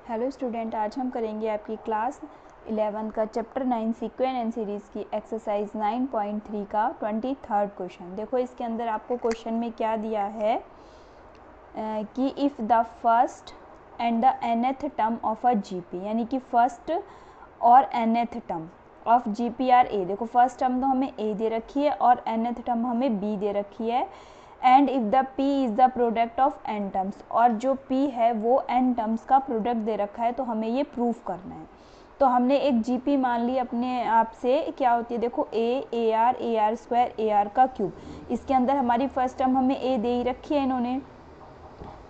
Hello student, आज हम करेंगे आपकी क्लास 11 का चैप्टर 9 सीक्वेंस एंड सीरीज़ की एक्सरसाइज 9.3 का 23rd क्वेश्चन। देखो इसके अंदर आपको क्वेश्चन में क्या दिया है कि if the first and the nth term of a GP, यानी कि फर्स्ट और nth term of GP are A. देखो फर्स्ट टर्म तो हमें ए दे रखी है और nth टर्म हमें बी दे रखी है। And if the p is the product of n terms, और जो p है वो n टर्म्स का प्रोडक्ट दे रखा है, तो हमें ये प्रूफ करना है। तो हमने एक जीपी मान ली अपने आप से, क्या होती है देखो A R square A R का क्यूब। इसके अंदर हमारी फर्स्ट टर्म हमें ए दे ही रखी है इन्होंने,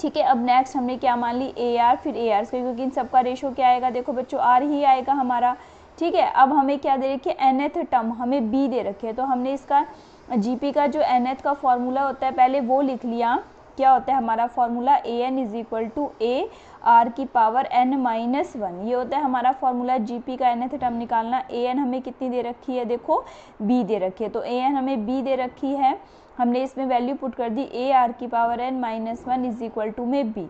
ठीक है। अब नेक्स्ट हमने क्या मान ली ए आर, फिर ए आर स्क्वायर, क्योंकि इन सबका रेशो क्या आएगा देखो बच्चों आर ही आएगा हमारा, ठीक है। अब हमें क्या दे रखी है nth टर्म हमें बी दे रखे है, तो हमने इसका जीपी का जो nth का फॉर्मूला होता है पहले वो लिख लिया। क्या होता है हमारा formula A N is equal to A R की पावर n माइनस वन, ये होता है हमारा फॉर्मूला जीपी का nth टर्म निकालना। ए एन हमें कितनी दे रखी है देखो बी दे रखी है, तो ए एन हमें बी दे रखी है, हमने इसमें वैल्यू पुट कर दी ए आर की power n minus one is equal to में बी।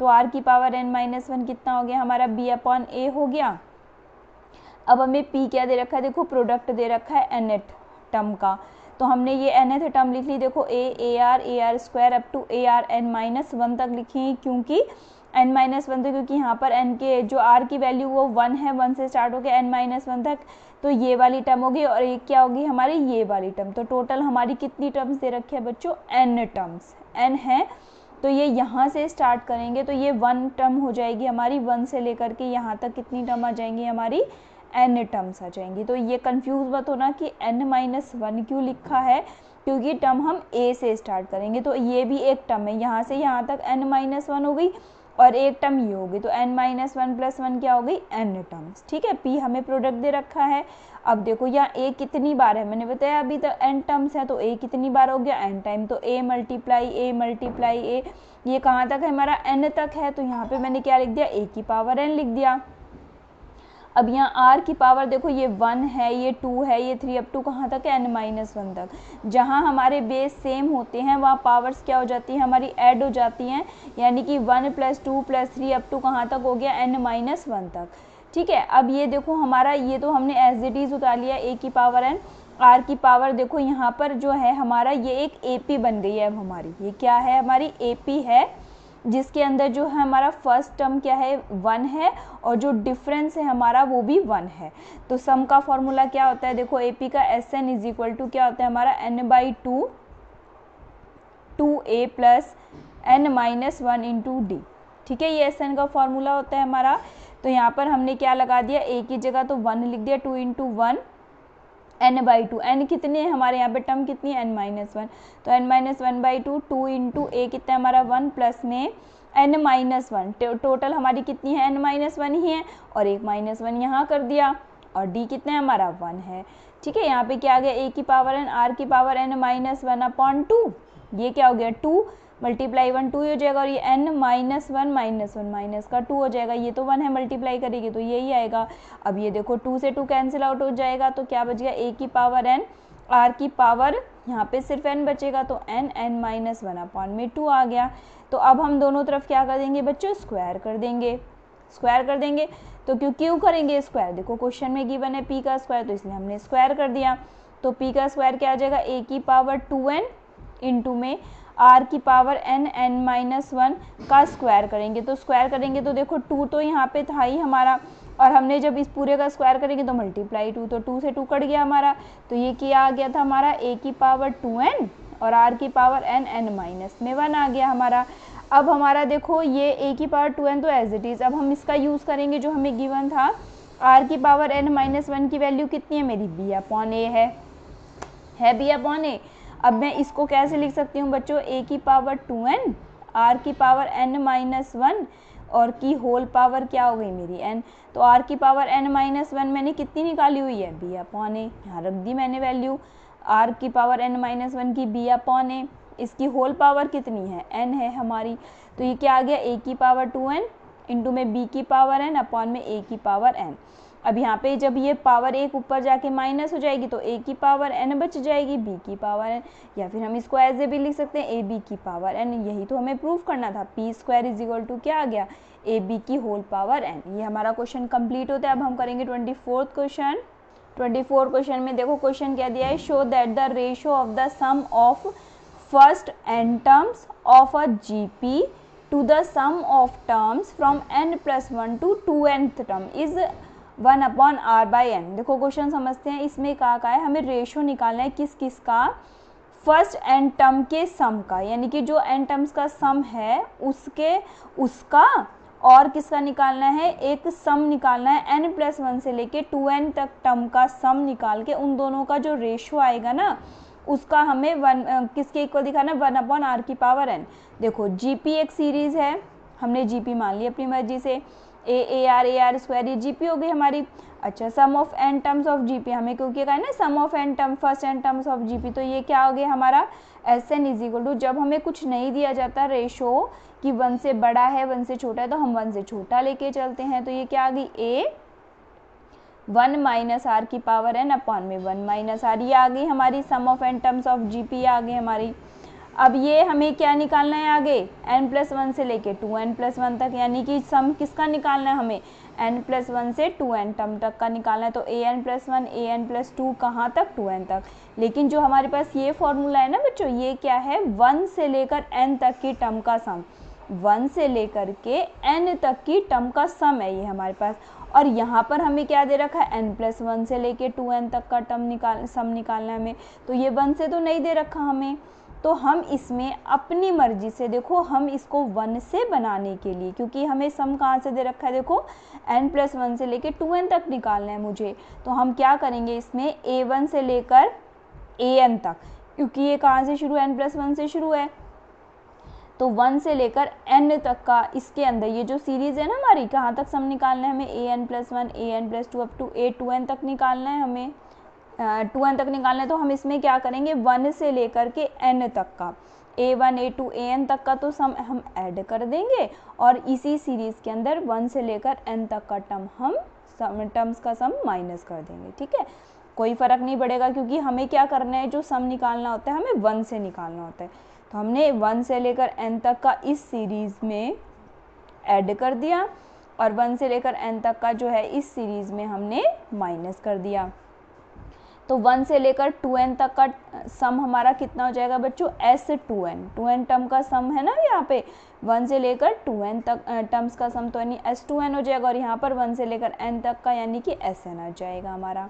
तो आर की पावर n माइनस वन कितना हो गया हमारा बी अपॉन ए हो गया। अब हमें p क्या दे रखा है देखो प्रोडक्ट दे रखा है nth टर्म का, तो हमने ये nth टर्म लिख ली। देखो A R square up to A R n minus one तक लिखी, क्योंकि n माइनस वन, तो क्योंकि यहाँ पर n के जो r की वैल्यू वो 1 है, 1 से स्टार्ट हो गया n माइनस वन तक, तो ये वाली टर्म होगी और एक क्या होगी हमारी ये वाली टर्म। तो टोटल हमारी कितनी टर्म्स दे रखे हैं बच्चों n टर्म्स, n है। तो ये यहाँ से स्टार्ट करेंगे तो ये 1 टर्म हो जाएगी हमारी, 1 से लेकर के यहाँ तक कितनी टर्म आ जाएंगी हमारी n टर्म्स आ जाएंगी। तो ये कंफ्यूज मत होना कि n माइनस वन क्यों लिखा है, क्योंकि टर्म हम a से स्टार्ट करेंगे। तो ये भी एक टर्म है, यहाँ से यहाँ तक n माइनस वन हो गई और एक टर्म ये होगी, तो n minus one plus one क्या हो गई n टर्म्स, ठीक है। p हमें प्रोडक्ट दे रखा है। अब देखो यहाँ a कितनी बार है, मैंने बताया अभी तो n टर्म्स है, तो a कितनी बार हो गया n टाइम, तो a मल्टीप्लाई a, ये कहाँ तक है हमारा n तक है, तो यहाँ पे मैंने क्या लिख दिया a की पावर n लिख दिया। अब यहाँ r की पावर देखो ये 1 है, ये 2 है, ये 3 अप टू कहाँ तक है n माइनस वन तक। जहाँ हमारे बेस सेम होते हैं वहाँ पावर्स क्या हो जाती हैं हमारी ऐड हो जाती हैं, यानी कि 1 प्लस 2 प्लस 3 अप टू कहाँ तक हो गया n माइनस वन तक, ठीक है। अब ये देखो हमारा ये तो हमने एज इट इज़ उतार लिया a की पावर n, r की पावर देखो यहाँ पर जो है हमारा ये एक AP बन गई है। अब हमारी ये क्या है हमारी AP है, जिसके अंदर जो है हमारा फर्स्ट टर्म क्या है 1 है और जो डिफरेंस है हमारा वो भी 1 है। तो सम का फॉर्मूला क्या होता है देखो AP का SN इज इक्वल टू क्या होता है हमारा n/2 2a plus n minus one into D, ठीक है। ये SN का फॉर्मूला होता है हमारा। तो यहाँ पर हमने क्या लगा दिया a की जगह तो 1 लिख दिया, 2 इंटू वन n/2, n कितने हैं हमारे यहाँ पे टर्म कितनी है n माइनस वन, तो n minus one by two, 2 into A कितना है हमारा 1 प्लस में n माइनस वन, टोटल हमारी कितनी है n माइनस वन ही है और एक माइनस वन यहाँ कर दिया, और d कितना है हमारा 1 है, ठीक है। यहाँ पे क्या आ गया a की पावर n r की power n minus one upon two, ये क्या हो गया 2 मल्टीप्लाई 1 2 हो जाएगा, और ये n माइनस वन माइनस का 2 हो जाएगा, ये तो 1 है मल्टीप्लाई करेगी तो यही आएगा। अब ये देखो 2 से 2 कैंसिल आउट हो जाएगा, तो क्या बच गया a की पावर n, r की पावर यहाँ पे सिर्फ n बचेगा, तो n माइनस वन अपॉन में 2 आ गया। तो अब हम दोनों तरफ क्या कर देंगे बच्चों स्क्वायर कर देंगे, तो क्यों करेंगे स्क्वायर, देखो क्वेश्चन में गिवन है p का स्क्वायर, तो इसलिए हमने स्क्वायर कर दिया। तो p का स्क्वायर क्या आ जाएगा a की पावर 2n इंटू में r की पावर n माइनस वन का स्क्वायर करेंगे, तो स्क्वायर करेंगे तो देखो 2 तो यहाँ पे था ही हमारा, और हमने जब इस पूरे का स्क्वायर करेंगे तो मल्टीप्लाई 2, तो 2 से 2 कट गया हमारा, तो ये क्या आ गया था हमारा a की पावर 2n और r की पावर n माइनस में 1 आ गया हमारा। अब हमारा देखो ये a की पावर 2n तो एज इट इज़, अब हम इसका यूज़ करेंगे जो हमें गिवन था, r की पावर n माइनस वन की वैल्यू कितनी है मेरी b अपॉन a है b अपॉन a। अब मैं इसको कैसे लिख सकती हूँ बच्चों, a की पावर 2n r की पावर n माइनस वन और की होल पावर क्या हो गई मेरी n, तो r की पावर n माइनस वन मैंने कितनी निकाली हुई है b अपॉन a, यहाँ रख दी मैंने वैल्यू r की पावर n माइनस वन की b अपॉन a, इसकी होल पावर कितनी है n है हमारी, तो ये क्या आ गया a की पावर 2n इंटू में b की पावर n अपॉन में a की पावर n। अब यहाँ पे जब ये पावर एक ऊपर जाके माइनस हो जाएगी तो a की पावर n बच जाएगी b की पावर n, या फिर हम इसको एज ए भी लिख सकते हैं a b की पावर n। यही तो हमें प्रूफ करना था, p square is equal to क्या आ गया ए बी की होल पावर n। ये हमारा क्वेश्चन कंप्लीट होता है। अब हम करेंगे 24th क्वेश्चन। 24 क्वेश्चन में देखो क्वेश्चन क्या दिया है, show that the ratio of the sum of first n terms of a GP to the sum of terms from n+1 to 2nth term is 1/r/n। देखो क्वेश्चन समझते हैं। इसमें कहा है हमें रेशियो निकालना है किस किस का, फर्स्ट n टर्म के सम का, यानी कि जो n टर्म्स का सम है उसका और किसका निकालना है, एक सम निकालना है n+1 से लेके 2n तक टर्म का सम निकाल के उन दोनों का जो रेशियो आएगा ना उसका हमें किसके इक्वल दिखाना है, 1/r/n। देखो जीपी एक सीरीज है, हमने जीपी मान ली अपनी मर्जी से, AR स्क्वायर ये जीपी हो गई हमारी। अच्छा sum of n terms of GP हमें क्योंकि कहा है ना sum of n term first n terms of GP, तो ये क्या हो गया हमारा Sn इज इक्वल टू, जब हमें कुछ नहीं दिया जाता रेशो कि 1 से बड़ा है 1 से छोटा है तो हम 1 से छोटा लेके चलते हैं, तो ये क्या आ गई A 1-r/n/1 ये आ गई हमारी sum of n terms of GP आ गई हमारी। अब ये हमें क्या निकालना है आगे, n+1 से लेके 2n+1 तक, यानी कि सम किसका निकालना है हमें, n+1 से 2n टर्म तक का निकालना है। तो an+1 an+2 कहाँ तक, 2n तक। लेकिन जो हमारे पास ये फॉर्मूला है ना बच्चों, ये क्या है, 1 से लेकर n तक की टर्म का सम, 1 से लेकर के n तक की टर्म का सम है ये हमारे पास। और यहाँ पर हमें क्या दे रखा है, n+1 से लेके 2n तक का सम निकालना है हमें, तो ये 1 से तो नहीं दे रखा हमें, तो हम इसमें अपनी मर्जी से, देखो हम इसको 1 से बनाने के लिए, क्योंकि हमें सम कहाँ से दे रखा है, देखो n+1 से लेके 2n तक निकालना है मुझे, तो हम क्या करेंगे इसमें a1 से लेकर an तक, क्योंकि ये कहाँ से शुरू है, n+1 से शुरू है, तो 1 से लेकर n तक का इसके अंदर ये जो सीरीज है ना हमारी, कहाँ तक सम निकालना है हमें, an+1 an+2 up to a2n तक निकालना है हमें, 2n तक निकालना है। तो हम इसमें क्या करेंगे, 1 से लेकर के n तक का a1 a2 an तक का तो सम हम ऐड कर देंगे, और इसी सीरीज के अंदर 1 से लेकर n तक का टर्म्स का सम माइनस कर देंगे। ठीक है, कोई फ़र्क नहीं पड़ेगा, क्योंकि हमें क्या करना है, जो सम निकालना होता है हमें 1 से निकालना होता है। तो हमने 1 से लेकर n तक का इस सीरीज़ में ऐड कर दिया, और 1 से लेकर n तक का जो है इस सीरीज़ में हमने माइनस कर दिया। तो 1 से लेकर 2n तक का सम हमारा कितना हो जाएगा बच्चों, S2n, 2n टर्म का सम है ना यहाँ पे, 1 से लेकर 2n तक टर्म्स का सम तो यानी S2n हो जाएगा, और यहाँ पर 1 से लेकर n तक का यानी कि Sn आ जाएगा हमारा।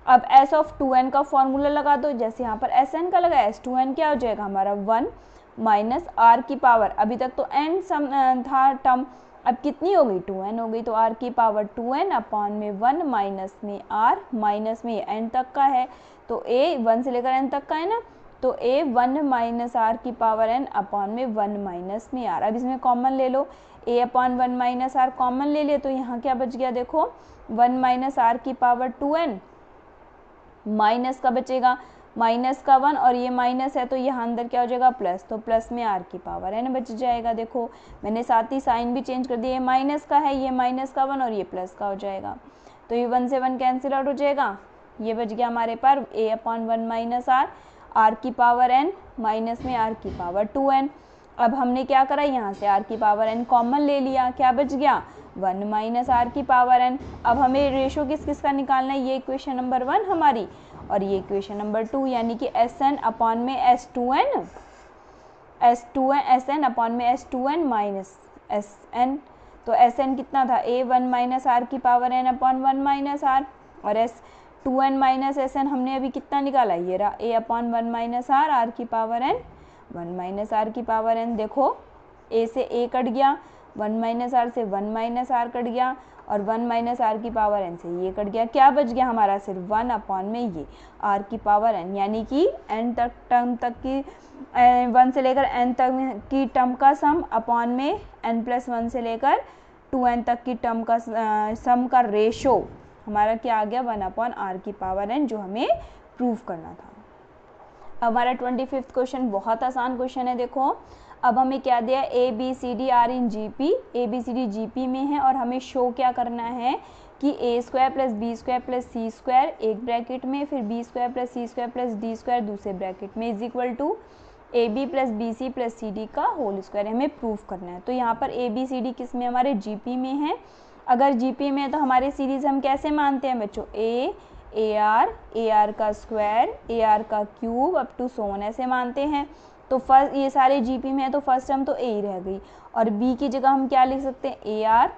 अब S ऑफ 2n का फॉर्मूला लगा दो, जैसे यहाँ पर Sn का लगा, S2n क्या हो जाएगा हमारा 1 माइनस r की पावर, अभी तक तो n सम था टर्म, अब कितनी हो गई, 2n हो गई, तो r की पावर 2n अपॉन में 1 माइनस में r, माइनस में n तक का है, तो a 1 से लेकर n तक का है ना, तो a 1 माइनस r की पावर n अपॉन में 1 माइनस में r। अब इसमें कॉमन ले लो, a upon 1 minus r common ले लिया, तो यहाँ क्या बच गया, देखो 1 माइनस r की पावर 2n, माइनस का बचेगा माइनस का 1, और ये माइनस है तो यहाँ अंदर क्या हो जाएगा प्लस, तो प्लस में r की पावर n बच जाएगा। देखो मैंने साथ ही साइन भी चेंज कर दिया, ये माइनस का है, ये माइनस का 1 और ये प्लस का हो जाएगा, तो ये 1 से 1 कैंसिल आउट हो जाएगा, ये बच गया हमारे पास a अपॉन 1 माइनस r की पावर n माइनस में r की पावर 2n। अब हमने क्या करा, यहाँ से r की पावर n कॉमन ले लिया, क्या बच गया 1 माइनस r की पावर n। अब हमें रेशो किस किस का निकालना है, ये इक्वेशन नंबर 1 हमारी, और ये इक्वेशन नंबर 2, यानी कि Sn अपॉन में S2n Sn अपॉन में S2n माइनस Sn, तो Sn कितना था, a 1 माइनस r की power n upon 1 minus r, और S2n माइनस Sn हमने अभी कितना निकाला, ये रहा a अपॉन 1 माइनस r की पावर n 1 माइनस r की पावर n। देखो a से a कट गया, 1 माइनस r से 1 माइनस r कट गया, और 1 माइनस r की पावर n से ये कट गया, क्या बच गया हमारा, सिर्फ 1 अपॉन में ये r की पावर n, यानी कि n तक टर्म तक की 1 से लेकर n तक की टर्म का सम अपॉन में n+1 से लेकर 2n तक की टर्म का सम का रेशो हमारा क्या आ गया, 1 अपॉन r की पावर n, जो हमें प्रूव करना था। हमारा 25th क्वेश्चन बहुत आसान क्वेश्चन है। देखो अब हमें क्या दिया, A B C D are in G P, A B C D G P में है, और हमें शो क्या करना है कि A square plus B square plus C square एक ब्रैकेट में, फिर B square plus C square plus D square दूसरे ब्रैकेट में, is equal to A B plus B C plus C D का होल स्क्वायर हमें proof करना है। तो यहाँ पर ए बी सी डी किस में, हमारे जीपी में है। अगर जीपी में है तो हमारे सीरीज हम कैसे मानते हैं बच्चों, ए आर का स्क्वायर, ए आर का cube up to so on ऐसे मानते हैं। तो फर्स्ट ये सारे जीपी में है तो फर्स्ट टर्म तो ए ही रह गई, और बी की जगह हम क्या लिख सकते हैं, ए आर,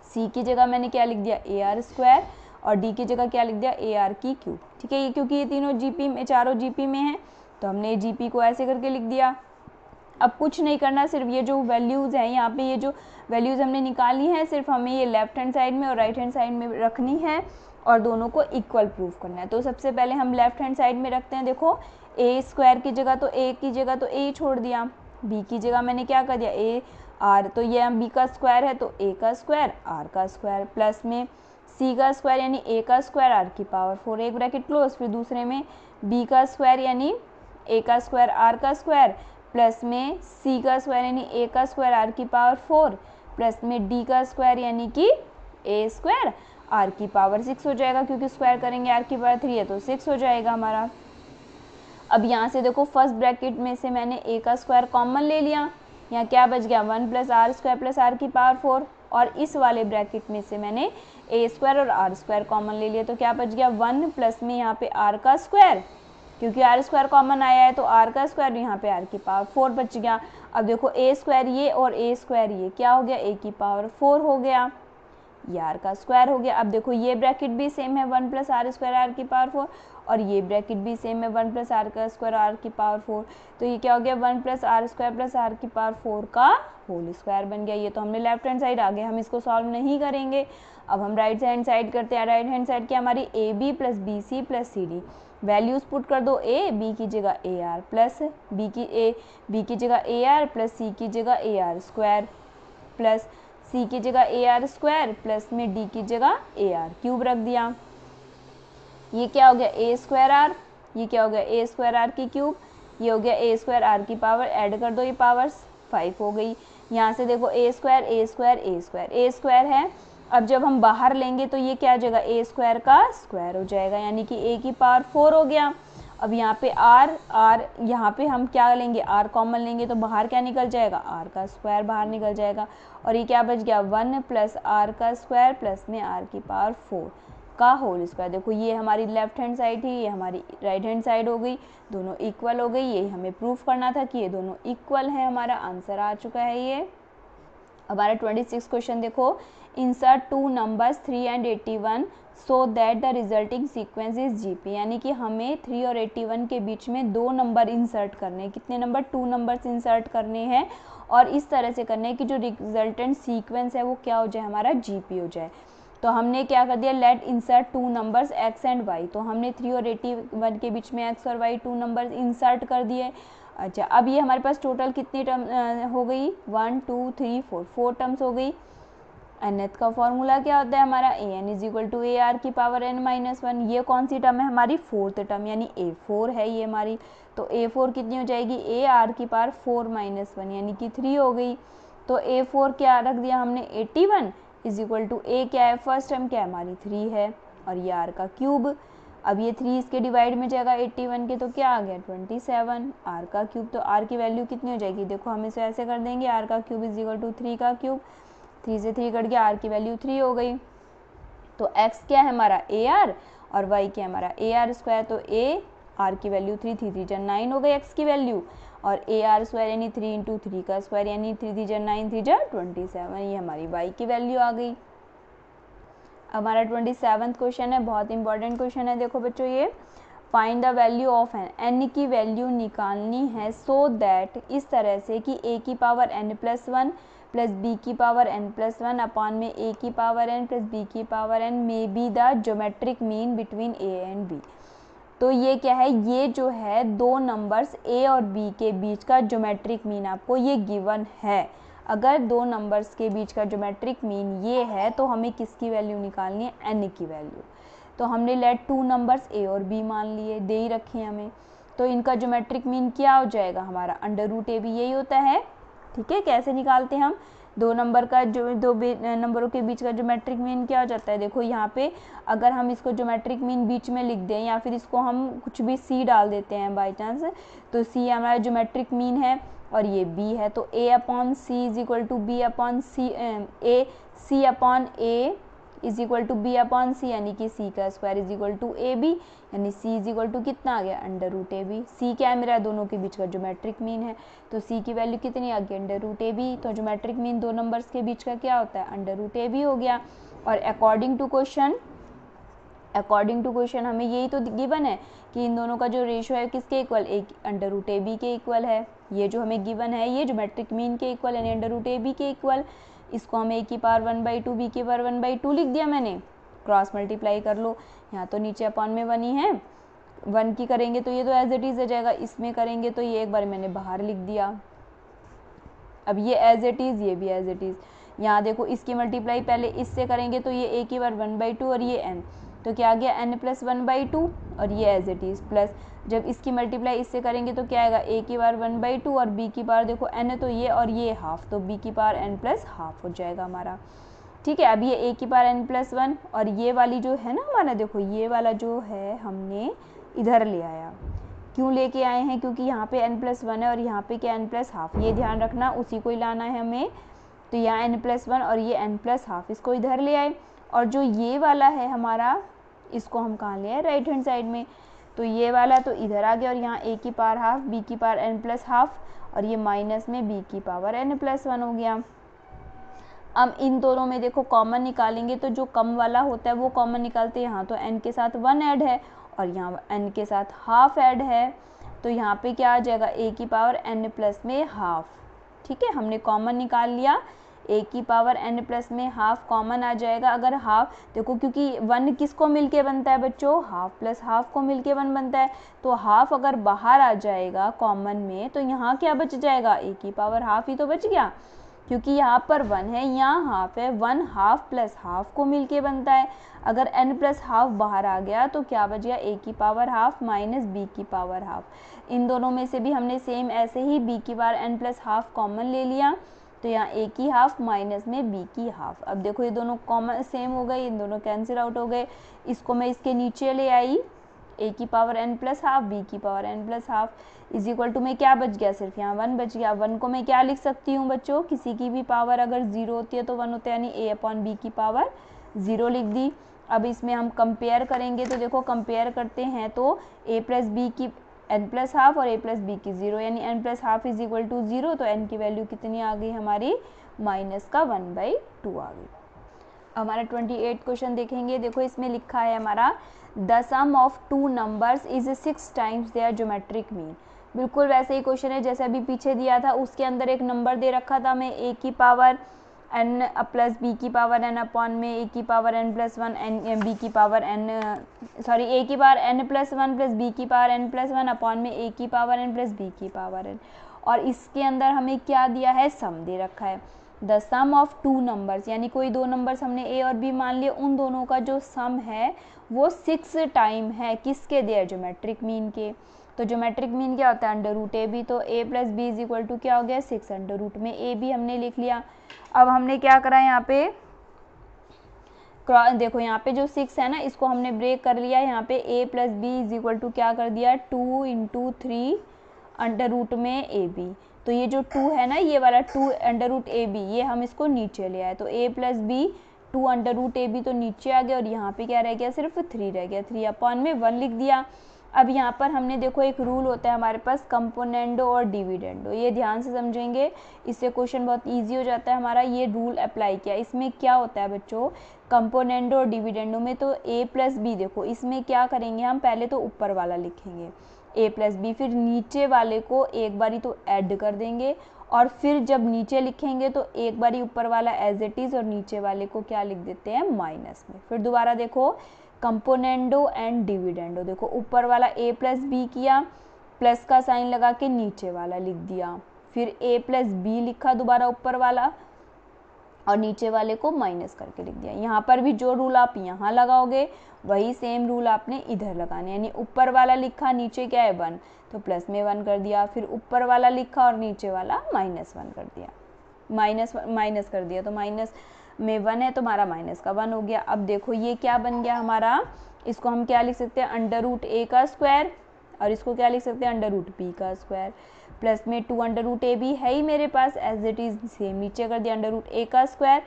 सी की जगह मैंने क्या लिख दिया, ए आर स्क्वायर, और डी की जगह क्या लिख दिया, ए आर की क्यूब। ठीक है, ये क्योंकि ये तीनों जीपी में, चारों जीपी में है तो हमने जीपी को ऐसे करके लिख दिया। अब कुछ नहीं करना, सिर्फ ये जो वैल्यूज़ हैं यहाँ पे, ये जो वैल्यूज़ हमने निकाली हैं, सिर्फ हमें ये लेफ्ट हैंड साइड में और राइट हैंड साइड में रखनी है और दोनों को इक्वल प्रूफ करना है। तो सबसे पहले हम लेफ्ट हैंड साइड में रखते हैं। देखो ए स्क्वायर की जगह तो ए की जगह तो ए छोड़ दिया, बी की जगह मैंने क्या कर दिया, ए आर, तो ये बी का स्क्वायर है तो ए का स्क्वायर आर का स्क्वायर, प्लस में सी का स्क्वायर यानी ए का स्क्वायर आर की पावर 4, एक ब्रैकेट क्लोज, फिर दूसरे में बी का स्क्वायर यानी ए का स्क्वायर आर का स्क्वायर, प्लस में सी का स्क्वायर यानी ए का स्क्वायर आर की पावर 4, प्लस में डी का स्क्वायर यानी कि ए स्क्वायर आर की पावर 6 हो जाएगा, क्योंकि स्क्वायर करेंगे आर की पावर 3 है तो 6 हो जाएगा हमारा। अब यहाँ से देखो फर्स्ट ब्रैकेट में से मैंने ए का स्क्वायर कॉमन ले लिया, यहाँ क्या बच गया 1 plus R square plus R की पावर 4, और इस वाले ब्रैकेट में से मैंने ए स्क्वायर और आर स्क्वायर कॉमन ले लिया, तो क्या बच गया 1 प्लस में यहाँ पे आर का स्क्वायर, क्योंकि आर स्क्वायर कॉमन आया है तो आर का स्क्वायर, यहाँ पे आर की पावर 4 बच गया। अब देखो ए स्क्वायर ये और ए स्क्वायर ये क्या हो गया, ए की पावर 4 हो गया, ये आर का स्क्वायर हो गया। अब देखो ये ब्रैकेट भी सेम है 1 प्लस आर स्क्वायर आर की पावर 4, और ये ब्रैकेट भी सेम है 1 प्लस आर का स्क्वायर आर की पावर 4, तो ये क्या हो गया 1 plus R square plus R की पावर 4 का होल स्क्वायर बन गया। ये तो हमने लेफ्ट हैंड साइड, आगे हम इसको सॉल्व नहीं करेंगे। अब हम राइट हैंड साइड करते हैं। राइट हैंड साइड की हमारी A B plus B C plus C D, values put कर दो, ए बी की जगह ए आर प्लस बी की जगह ए आर प्लस सी की जगह ए आर स्क्वायर, प्लस सी की जगह ए आर स्क्वायर, प्लस में डी की जगह ए आर क्यूब रख दिया। ये क्या हो गया ए स्क्वायर आर, ये क्या हो गया ए स्क्वायर आर की क्यूब, ये हो गया ए स्क्वायर आर की पावर, ऐड कर दो, ये पावर्स 5 हो गई। यहाँ से देखो ए स्क्वायर ए स्क्वायर ए स्क्वायर, ए स्क्वायर है, अब जब हम बाहर लेंगे तो ये क्या हो जाएगा ए स्क्वायर का स्क्वायर हो जाएगा, यानी कि ए की पावर 4 हो गया। अब यहाँ पे आर यहाँ पे हम क्या लेंगे, आर कॉमन लेंगे तो बाहर क्या निकल जाएगा, आर का स्क्वायर बाहर निकल जाएगा, और ये क्या बच गया 1 प्लस आर का स्क्वायर प्लस में आर की पावर 4 का होल स्क्वायर। देखो ये हमारी लेफ्ट हैंड साइड थी, ये हमारी राइट हैंड साइड हो गई, दोनों इक्वल हो गई। ये हमें प्रूफ करना था कि ये दोनों इक्वल हैं, हमारा आंसर आ चुका है। ये हमारा 26 क्वेश्चन देखो, insert 2 numbers 3 and 81 so that the resulting sequence is GP, यानी कि हमें 3 और 81 के बीच में 2 नंबर इंसर्ट करने हैं। कितने नंबर, 2 नंबर्स इंसर्ट करने हैं, और इस तरह से करने हैं कि जो रिजल्टेंट सीक्वेंस है वो क्या हो जाए, हमारा जीपी हो जाए। तो हमने क्या कर दिया, let insert 2 numbers X and Y, तो हमने 3 और 81 के बीच में एक्स और वाई 2 नंबर्स इंसर्ट कर दिए। अच्छा, अब ये हमारे पास टोटल कितनी टर्म हो गई, 1 2 3 4 टर्म्स हो गई। nth का फॉर्मूला क्या होता है हमारा, A N is equal to A R की पावर n माइनस 1। ये कौन सी टर्म है हमारी, 4th टर्म, यानी A4 है ये हमारी। तो A4 कितनी हो जाएगी, ए आर की पावर 4 माइनस 1 यानी कि 3 हो गई। तो A4 क्या रख दिया हमने, 81 इज इक्वल टू ए क्या है, फर्स्ट टर्म क्या है हमारी 3 है, और ये आर का क्यूब। अब ये 3 इसके डिवाइड में जाएगा 81 के, तो क्या आ गया 27, आर का क्यूब। तो आर की वैल्यू कितनी हो जाएगी, देखो हम इसे ऐसे कर देंगे, आर का क्यूब इज इक्वल टू 3 का क्यूब, 3 से 3 कट गया, आर की वैल्यू 3 हो गई। तो x क्या है हमारा ए आर, और y क्या है हमारा ए आर स्क्वायर। तो ए आर की वैल्यू 3 3 3 9 हो गई x की वैल्यू, और ए आर स्क्वायर यानी 3 इंटू 3 का स्क्वायर यानी 3 3 9 3 27, ये हमारी y की वैल्यू आ गई। हमारा 27वां क्वेश्चन है, बहुत इंपॉर्टेंट क्वेश्चन है। देखो बच्चों, ये find the value of n की वैल्यू निकालनी है, सो दैट इस तरह से कि a की power n plus 1 plus B की पावर n प्लस 1 अपॉन में a की पावर n प्लस b की power n may be the geometric mean between a and b। तो ये क्या है, ये जो है 2 नंबर्स a और b के बीच का ज्योमेट्रिक मीन आपको ये गिवन है। अगर 2 नंबर्स के बीच का ज्योमेट्रिक मीन ये है तो हमें किसकी वैल्यू निकालनी है, n की वैल्यू। तो हमने लेट 2 नंबर्स a और b मान लिए, दे ही रखे हमें, तो इनका ज्योमेट्रिक मीन क्या हो जाएगा हमारा, अंडर रूट a भी यही होता है। ठीक है, कैसे निकालते हैं हम, दो नंबर का जो दो नंबरों के बीच का ज्योमेट्रिक मीन क्या हो जाता है, देखो यहाँ पे अगर हम इसको ज्योमेट्रिक मीन बीच में लिख दें या फिर इसको हम कुछ भी सी डाल देते हैं बाई चांस, तो सी हमारा ज्योमेट्रिक मीन है और ये बी है, तो A upon C is equal to B upon C, A C upon A is equal to B upon C, यानी कि सी का square is equal to A B, यानी सी इज इक्वल टू कितना आ गया under root A B. C क्या है मेरा, दोनों के बीच का ज्योमेट्रिक मीन है, तो सी की वैल्यू कितनी आ गई अंडर रूट ए बी। तो ज्योमेट्रिक मीन दो नंबर्स के बीच का क्या होता है, अंडर रूट ए बी हो गया। और अकॉर्डिंग टू क्वेश्चन हमें यही तो गिवन है कि इन दोनों का जो रेशियो है किसके इक्वल, एक अंडर रूट ए बी के इक्वल है। ये जो हमें गिवन है ये ज्योमेट्रिक मीन के इक्वल यानी अंडर रूट ए बी के इक्वल। इसको हमें ए की पावर 1/2 बी की पावर 1/2 लिख दिया मैंने, क्रॉस मल्टीप्लाई कर लो, यहाँ तो नीचे अपॉन में 1 ही है, 1 की करेंगे तो ये तो एज इट इज़ आ जाएगा, इसमें करेंगे तो ये एक बार मैंने बाहर लिख दिया। अब ये एज इट इज़, ये भी एज इट इज़, यहाँ देखो इसकी मल्टीप्लाई पहले इससे करेंगे तो ये ए की बार 1/2 और ये एन, तो क्या आ गया n प्लस 1/2 और ये एज इट इज़, प्लस जब इसकी मल्टीप्लाई इससे करेंगे तो क्या आएगा a की पावर 1/2 और b की पावर देखो n है तो ये और ये हाफ, तो b की पावर n प्लस हाफ हो जाएगा हमारा। ठीक है, अब ये a की पावर n प्लस 1 और ये वाली जो है ना हमारा, देखो ये वाला जो है हमने इधर ले आया, क्यों लेके आए हैं, क्योंकि यहाँ पे n प्लस 1 है और यहाँ पे क्या n प्लस हाफ, ये ध्यान रखना उसी को ही लाना है हमें। तो यहाँ n प्लस 1 और ये n प्लस हाफ, इसको इधर ले आए, और जो ये वाला है हमारा इसको हम कहाँ ले आए, राइट हैंड साइड में, तो ये वाला तो इधर आ गया और यहाँ a की पावर हाफ, b की पावर n प्लस हाफ और ये माइनस में b की पावर n प्लस 1 हो गया। अब इन दोनों में देखो कॉमन निकालेंगे तो जो कम वाला होता है वो कॉमन निकालते हैं, यहाँ तो n के साथ 1 ऐड है और यहाँ n के साथ हाफ ऐड है, तो यहाँ पे क्या आ जाएगा a की पावर n प्लस में हाफ। ठीक है, हमने कॉमन निकाल लिया, a की पावर n प्लस में हाफ कॉमन आ जाएगा। अगर हाफ देखो क्योंकि 1 किसको मिलके बनता है बच्चों, हाफ प्लस हाफ को मिलके 1 बनता है, तो हाफ अगर बाहर आ जाएगा कॉमन में तो यहाँ क्या बच जाएगा, a की पावर हाफ ही तो बच गया, क्योंकि यहाँ पर 1 है यहाँ हाफ है, 1 हाफ प्लस हाफ को मिलके बनता है। अगर n प्लस हाफ बाहर आ गया तो क्या बच गया, a की पावर हाफ माइनस b की पावर हाफ। इन दोनों में से भी हमने सेम ऐसे ही b की power n plus half common ले लिया, तो यहाँ a की हाफ माइनस में b की हाफ। अब देखो ये दोनों कॉमन सेम हो गए, इन दोनों कैंसिल आउट हो गए, इसको मैं इसके नीचे ले आई, a की power n plus half b की power n plus half is equal to में क्या बच गया, सिर्फ यहाँ 1 बच गया। 1 को मैं क्या लिख सकती हूँ बच्चों, किसी की भी पावर अगर 0 होती है तो 1 होता है, यानी a अपॉन b की पावर 0 लिख दी। अब इसमें हम कंपेयर करेंगे तो देखो कंपेयर करते हैं तो a प्लस बी की n प्लस हाफ और a प्लस बी की 0, यानी n plus half is equal to 0, तो n की वैल्यू कितनी आ गई हमारी, माइनस का 1/2 आ गई। हमारा 28 क्वेश्चन देखेंगे, देखो इसमें लिखा है हमारा the sum of two numbers is 6 times their geometric mean. बिल्कुल वैसे ही क्वेश्चन है जैसे अभी पीछे दिया था, उसके अंदर एक नंबर दे रखा था हमें a की पावर n प्लस b की पावर n अपॉन में a की power n plus 1 n b की पावर n सॉरी a की power n plus 1 plus b की पावर n प्लस 1 अपॉन में a की पावर n प्लस b की power n, और इसके अंदर हमें क्या दिया है, सम दे रखा है। The sum of two numbers, यानी कोई दो नंबर्स हमने a और b मान लिए, उन दोनों का जो सम है वो 6 टाइम है किसके, देयर ज्योमेट्रिक मीन के। तो ज्योमेट्रिक मीन क्या होता है, अंडर रूट ए बी, तो a plus B is equal to क्या हो गया 6, अंडर रूट में ए बी हमने लिख लिया। अब हमने क्या करा यहाँ पे, देखो यहाँ पे जो 6 है ना इसको हमने ब्रेक कर लिया, यहाँ पे a plus B is equal to क्या कर दिया 2 इंटू 3 अंडर रूट में ए बी। तो ये जो 2 है ना ये वाला 2 अंडर रूट ए बी, ये हम इसको नीचे ले आए, तो a plus B 2 under root A B तो नीचे आ गया, और यहाँ पे क्या रह गया, सिर्फ 3 रह गया, 3 अपॉन में 1 लिख दिया। अब यहाँ पर हमने देखो एक रूल होता है हमारे पास कंपोनेंडो और डिविडेंडो, ये ध्यान से समझेंगे, इससे क्वेश्चन बहुत इजी हो जाता है हमारा। ये रूल अप्लाई किया, इसमें क्या होता है बच्चों, कंपोनेंडो और डिविडेंडो में तो a प्लस बी, देखो इसमें क्या करेंगे हम, पहले तो ऊपर वाला लिखेंगे a प्लस बी, फिर नीचे वाले को एक बारी तो ऐड कर देंगे, और फिर जब नीचे लिखेंगे तो एक बारी ऊपर वाला एज इट इज़ और नीचे वाले को क्या लिख देते हैं माइनस में। फिर दोबारा देखो कंपोनेंडो एंड डिविडेंडो, देखो ऊपर वाला a प्लस बी किया, प्लस का साइन लगा के नीचे वाला लिख दिया, फिर a प्लस बी लिखा दोबारा ऊपर वाला और नीचे वाले को माइनस करके लिख दिया। यहाँ पर भी जो रूल आप यहाँ लगाओगे वही सेम रूल आपने इधर लगाने, यानी ऊपर वाला लिखा नीचे क्या है 1, तो प्लस में 1 कर दिया, फिर ऊपर वाला लिखा और नीचे वाला माइनस 1 कर दिया। माइनस माइनस कर दिया, तो माइनस में 1 है तो हमारा माइनस का 1 हो गया। अब देखो ये क्या बन गया हमारा, इसको हम क्या लिख सकते हैं, अंडर रूट ए का स्क्वायर, और इसको क्या लिख सकते हैं, अंडर रूट बी का स्क्वायर, प्लस में 2 अंडर रूट ए भी है ही मेरे पास एज इट इज़, सेम नीचे कर दिया, अंडर रूट ए का square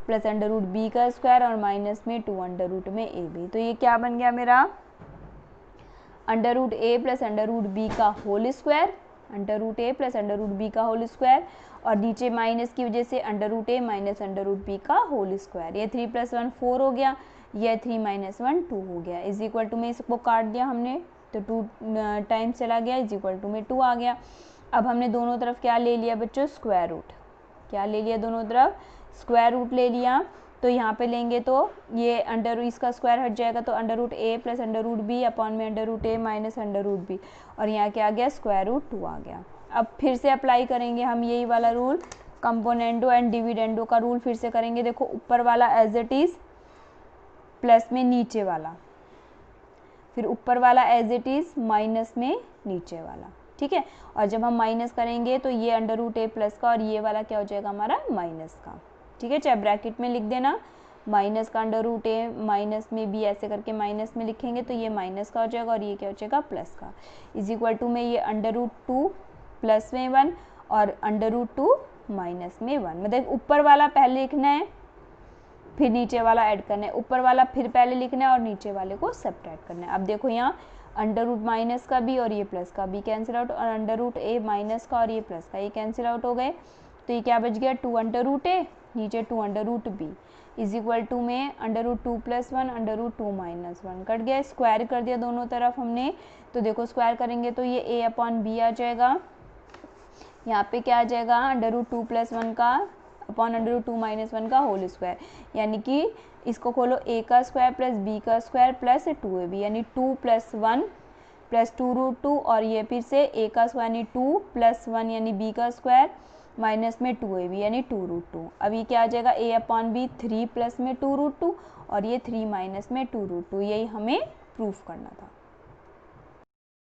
plus under root B का स्क्वायर और माइनस में 2 अंडर रूट में ए बी। तो ये क्या बन गया मेरा, under root A plus under root B का whole square, under root A plus under root B का होल स्क्वायर, और नीचे माइनस की वजह से under root A minus under root B का होल स्क्वायर। ये 3 + 1 4 हो गया, यह 3 - 1 2 हो गया, इज इक्वल टू में इसको काट दिया हमने तो 2 टाइम्स चला गया, इज इक्वल टू में 2 आ गया। अब हमने दोनों तरफ क्या ले लिया बच्चों, स्क्वायर रूट, क्या ले लिया दोनों तरफ, स्क्वायर रूट ले लिया। तो यहाँ पे लेंगे तो ये अंडर इसका स्क्वायर हट जाएगा, तो under root A plus under root B upon में under root A minus under root B, और यहाँ क्या आ गया, स्क्वायर रूट 2 आ गया। अब फिर से अप्लाई करेंगे हम यही वाला रूल, कंपोनेंडो एंड डिविडेंडो का रूल फिर से करेंगे। देखो ऊपर वाला एज इट इज़ प्लस में नीचे वाला, फिर ऊपर वाला एज इट इज़ माइनस में नीचे वाला, ठीक है। और जब हम माइनस करेंगे तो ये अंडर रूट ए प्लस का और ये वाला क्या हो जाएगा हमारा माइनस का, ठीक है। चाहे ब्रैकेट में लिख देना, माइनस का अंडर रूट ए माइनस में बी, ऐसे करके माइनस में लिखेंगे तो ये माइनस का हो जाएगा और ये क्या हो जाएगा प्लस का, इज इक्वल टू में ये अंडर रूट 2 प्लस में 1 और अंडर रूट 2 माइनस में 1। मतलब ऊपर वाला पहले लिखना है फिर नीचे वाला ऐड करना है, ऊपर वाला फिर पहले लिखना है और नीचे वाले को सब्ट्रैक्ट करना है। अब देखो यहाँ अंडर रूट माइनस का भी और ये प्लस का भी कैंसिल आउट, और अंडर रूट ए माइनस का और ये प्लस का, ये कैंसिल आउट हो गए। तो ये क्या बच गया, 2 अंडर रूट ए नीचे 2 under root B, is equal to में under root 2 + 1 under root 2 - 1 cut गया, स्क्वायर कर दिया दोनों तरफ हमने। तो देखो स्क्वायर करेंगे तो ये ए अपॉन बी आ जाएगा, यहाँ पे क्या आ जाएगा, अंडर रूट 2 + 1 का अपॉन अंडर रूट 2 - 1 का होल स्क्वायर, यानी कि इसको खोलो ए का स्क्वायर प्लस बी का स्क्वायर प्लस 2ab, यानी 2 + 1 + 2√2, और ये फिर से ए का स्क्वायर यानी 2 + 1 यानी बी का स्क्वायर माइनस में 2ab यानी 2√2। अब ये क्या आ जाएगा, a अपॉन बी 3 प्लस में 2√2 और ये 3 माइनस में 2√2, यही हमें प्रूफ करना था।